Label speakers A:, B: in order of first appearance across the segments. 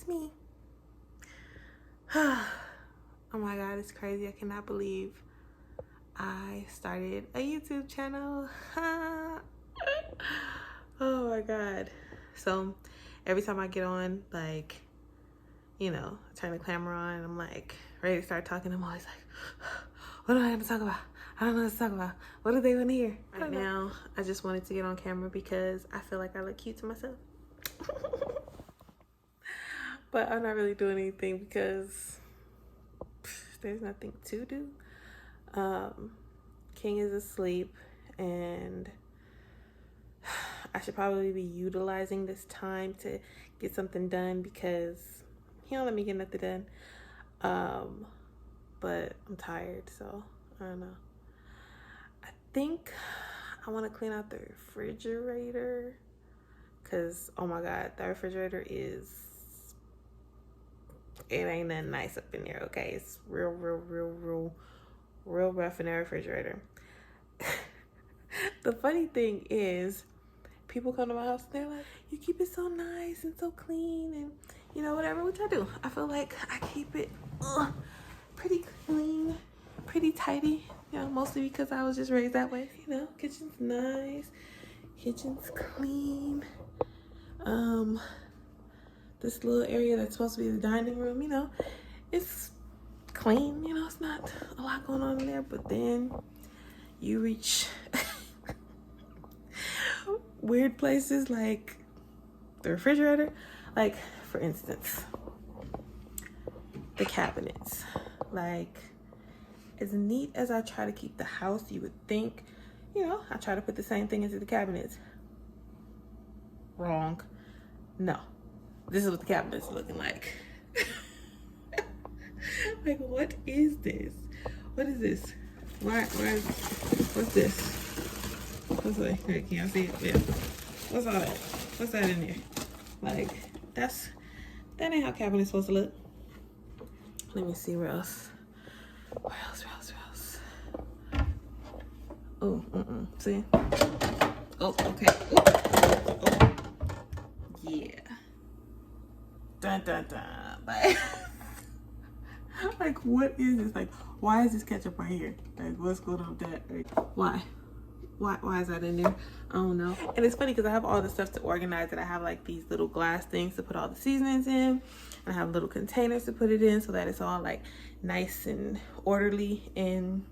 A: me. Oh my God, it's crazy. I cannot believe I started a YouTube channel. Oh my God. So every time I get on, like, you know, turn the camera on and I'm like ready to start talking, I'm always like, what do I have to talk about? I don't know what to talk about. What do they want to hear? Right now, I just wanted to get on camera because I feel like I look cute to myself. But I'm not really doing anything because there's nothing to do. King is asleep and I should probably be utilizing this time to get something done because he don't let me get nothing done. But I'm tired, so I don't know. I think I want to clean out the refrigerator because, oh my God, the refrigerator it ain't nothing nice up in there, okay? It's real rough in the refrigerator. The funny thing is, people come to my house and they're like, you keep it so nice and so clean and, you know, whatever, which I do. I feel like I keep it pretty clean, pretty tidy, you know, mostly because I was just raised that way. You know, kitchen's nice, kitchen's clean. This little area that's supposed to be the dining room, you know, it's clean, you know, it's not a lot going on in there, but then you reach weird places like the refrigerator. Like, for instance, the cabinets. Like, as neat as I try to keep the house, you would think, you know, I try to put the same thing into the cabinets. Wrong. No. This is what the cabinets are looking like. Like, what is this? What is this? What's this? What's that? Can y'all see it? Yeah. What's all that? What's that in there? Like, that ain't how cabinets supposed to look. Let me see where else. Where else? Oh, see? Oh, okay. Oh. Yeah. Dun. Like, what is this? Like, why is this ketchup right here? Like, what's going on with that? Like, why is that in there? I don't know. And it's funny because I have all the stuff to organize it. I have like these little glass things to put all the seasonings in, and I have little containers to put it in so that it's all like nice and orderly, and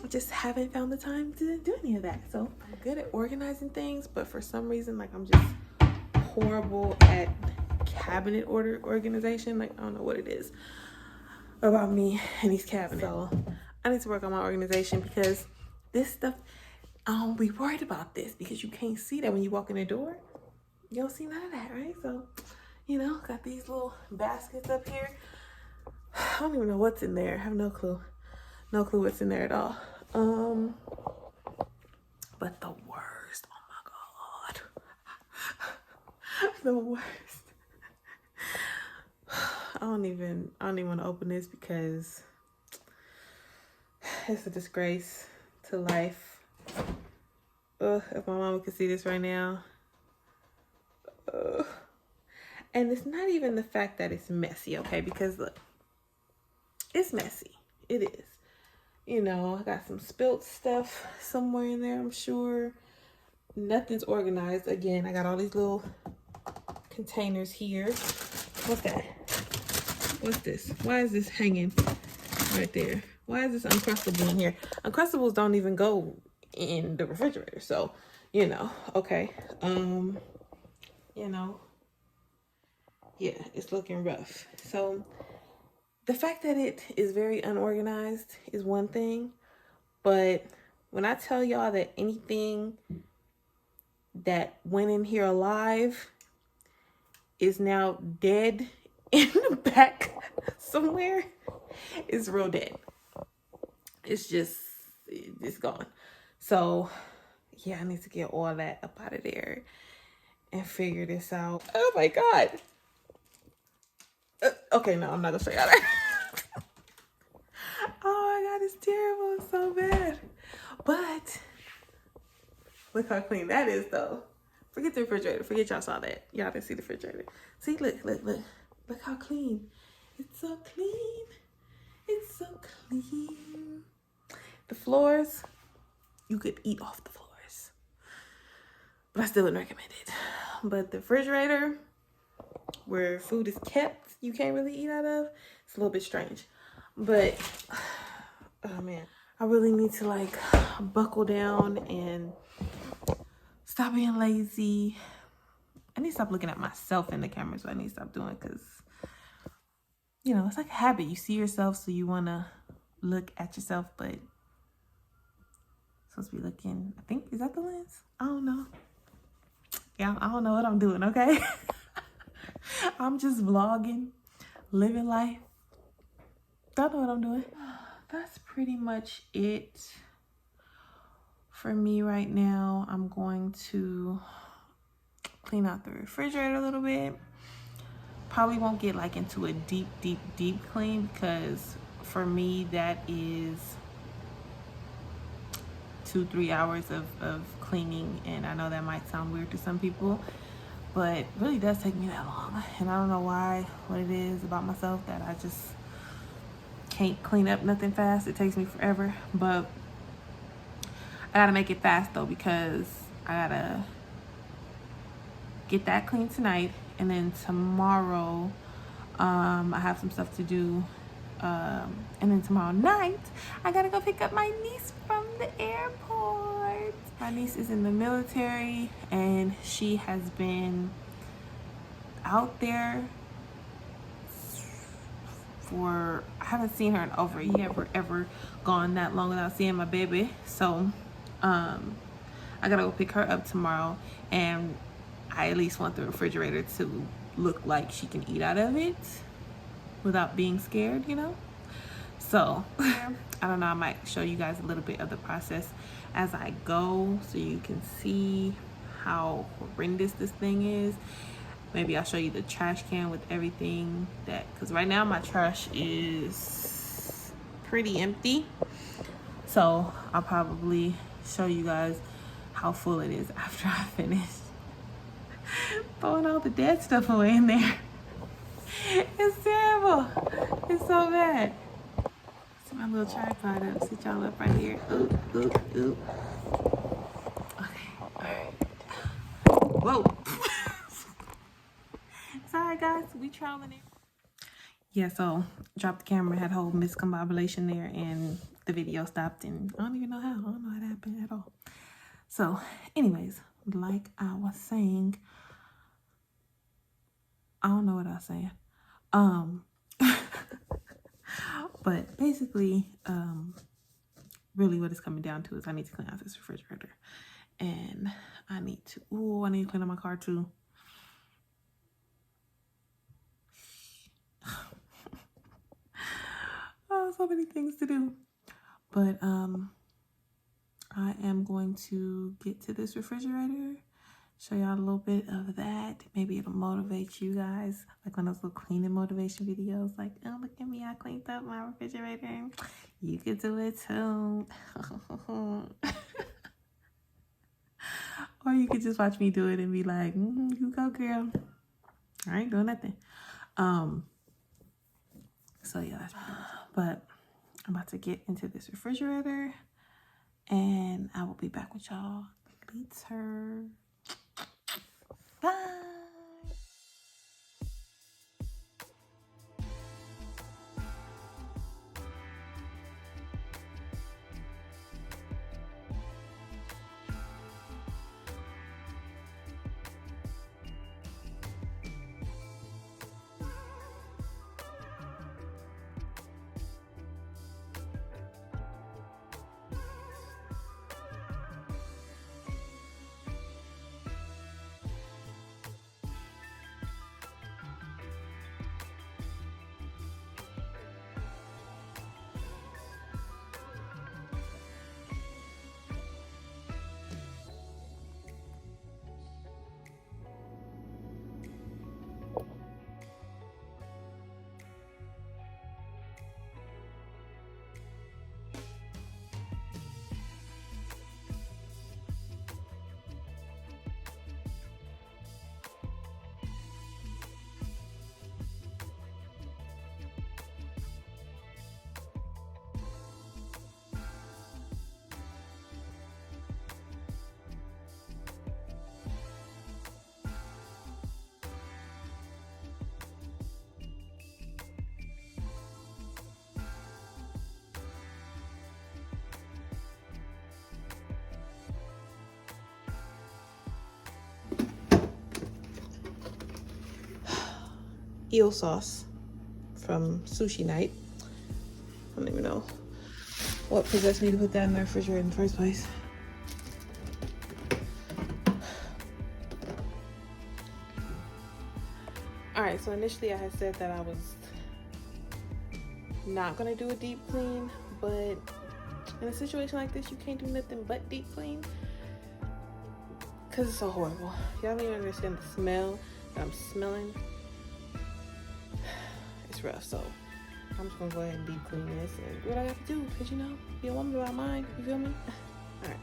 A: I just haven't found the time to do any of that. So I'm good at organizing things, but for some reason, like, I'm just horrible at cabinet organization. Like, I don't know what it is about me and these cabinets. So I need to work on my organization because this stuff, I don't be worried about this because you can't see that when you walk in the door. You don't see none of that, right? So, you know, got these little baskets up here. I don't even know what's in there. I have no clue. No clue what's in there at all. But the worst, oh my God. The worst. I don't even want to open this because it's a disgrace to life. If my mama could see this right now. And it's not even the fact that it's messy, okay? Because look, it's messy. It is. You know, I got some spilt stuff somewhere in there, I'm sure. Nothing's organized. Again, I got all these little containers here. What's that? What's this? Why is this hanging right there? Why is this Uncrustable in here? Uncrustables don't even go in the refrigerator. So, you know, okay. You know, yeah, it's looking rough. So the fact that it is very unorganized is one thing, but when I tell y'all that anything that went in here alive is now dead in the back somewhere, it's real dead. It's gone. So yeah, I need to get all that up out of there and figure this out. Oh my God. Okay, no, I'm not gonna show y'all that. Oh my God, it's terrible. It's so bad. But look how clean that is, though. Forget the refrigerator. Forget y'all saw that. Y'all didn't see the refrigerator. See, look. Look how clean. It's so clean. It's so clean. The floors, you could eat off the floors. But I still wouldn't recommend it. But the refrigerator, where food is kept, you can't really eat out of, it's a little bit strange. But, oh man, I really need to like buckle down and stop being lazy. I need to stop looking at myself in the camera, so I need to stop doing it because, you know, it's like a habit. You see yourself, so you want to look at yourself, but supposed to be looking, I think, is that the lens? I don't know. Yeah, I don't know what I'm doing, okay? I'm just vlogging, living life. Don't know what I'm doing. That's pretty much it for me right now. I'm going to clean out the refrigerator a little bit. Probably won't get like into a deep clean because for me that is 2-3 hours of cleaning, and I know that might sound weird to some people, but it really does take me that long. And I don't know why, what it is about myself that I just can't clean up nothing fast. It takes me forever, but I gotta make it fast though, because I gotta get that clean tonight, and then tomorrow I have some stuff to do, and then tomorrow night I gotta go pick up my niece from the airport. My niece is in the military, and she has been out there for, I haven't seen her in over a year, ever gone that long without seeing my baby. So I gotta go pick her up tomorrow, and I at least want the refrigerator to look like she can eat out of it without being scared, you know? So I don't know, I might show you guys a little bit of the process as I go so you can see how horrendous this thing is. Maybe I'll show you the trash can with everything that, because right now my trash is pretty empty. So I'll probably show you guys how full it is after I finish throwing all the dead stuff away in there. It's terrible. It's so bad. Set my little tripod up. Sit y'all up right here. Ooh. Okay. All right. Whoa. Sorry guys, we traveling in. Yeah, so dropped the camera, had a whole miscombobulation there, and the video stopped, and I don't even know how. I don't know how that happened at all. So anyways, like I was saying, I don't know what I was saying. But basically, really what it's coming down to is I need to clean out this refrigerator, and I need to clean out my car too. Oh, so many things to do. But I am going to get to this refrigerator, show y'all a little bit of that. Maybe it'll motivate you guys, like one of those little cleaning motivation videos, like, oh, look at me, I cleaned up my refrigerator. You could do it too. Or you could just watch me do it and be like, you go, girl. I ain't doing nothing. So yeah, but I'm about to get into this refrigerator, and I will be back with y'all later. Bye. eel sauce from sushi night. I don't even know what possessed me to put that in the refrigerator in the first place. Alright, so initially I had said that I was not gonna do a deep clean, but in a situation like this, you can't do nothing but deep clean because it's so horrible. Y'all don't even understand the smell that I'm smelling. It's rough, so I'm just gonna go ahead and deep clean this and do what I got to do, because you know, be a woman without mine, you feel me? Alright.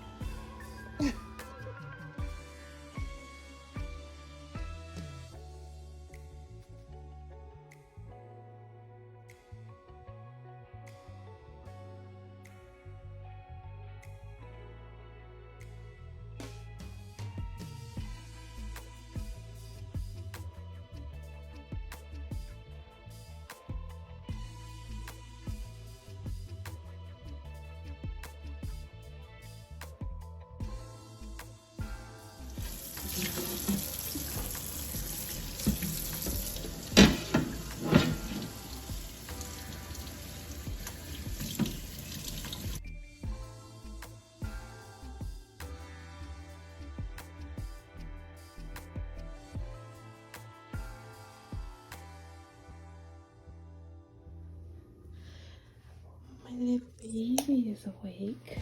A: My little baby is awake.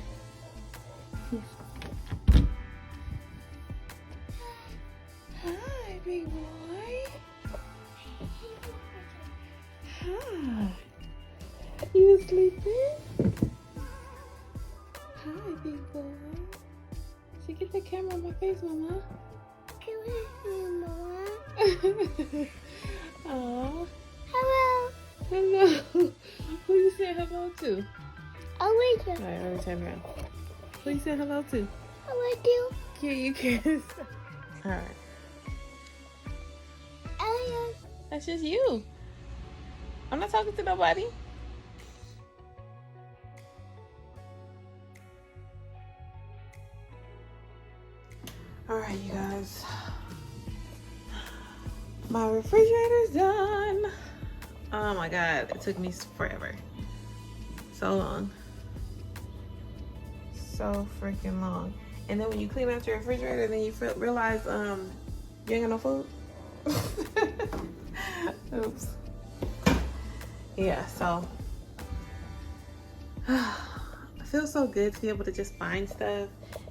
A: Hi, big boy. Hi. You sleeping? Hi, big boy. So get the camera on my face, Mama. Come here, Mama. Aw. Hello. Hello. Who you saying hello to? Alright, let me turn around. Who you saying hello to? I like you. Yeah, you kiss. Alright. That's just you. I'm not talking to nobody. Alright, you guys. My refrigerator's done. Oh my god, it took me forever. So long. So freaking long. And then when you clean out your refrigerator, then you realize you ain't got no food. Oops. Yeah, so it feels so good to be able to just find stuff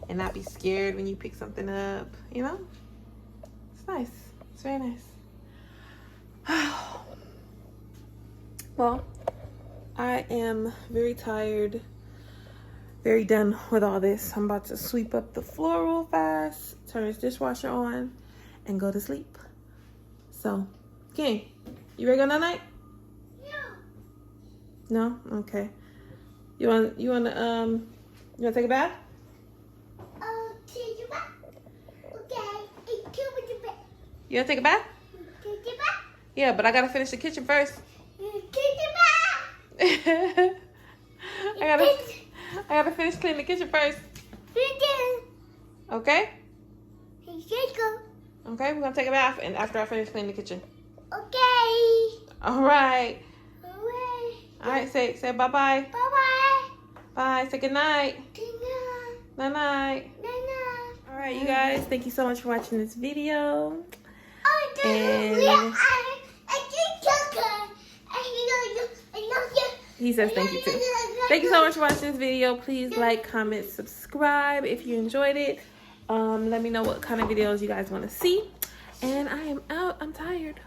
A: and not be scared when you pick something up, you know? It's nice. It's very nice. Well, I am very tired, very done with all this. I'm about to sweep up the floor real fast, turn this dishwasher on, and go to sleep. So, King, you ready to go night? No? Okay. You wanna take a bath? Take a bath. Okay. You wanna take a bath? Take a bath? Yeah, but I gotta finish the kitchen first. I gotta finish cleaning the kitchen first. Okay? Okay, we're gonna take a bath and after I finish cleaning the kitchen. Okay. Alright. Alright, say bye-bye. Bye-bye. Bye. Say good night. Good night. Night-night. Night-night. Alright, you guys, thank you so much for watching this video. And he says thank you too. Thank you so much for watching this video. Please like, comment, subscribe if you enjoyed it. Let me know what kind of videos you guys want to see. And I am out. I'm tired.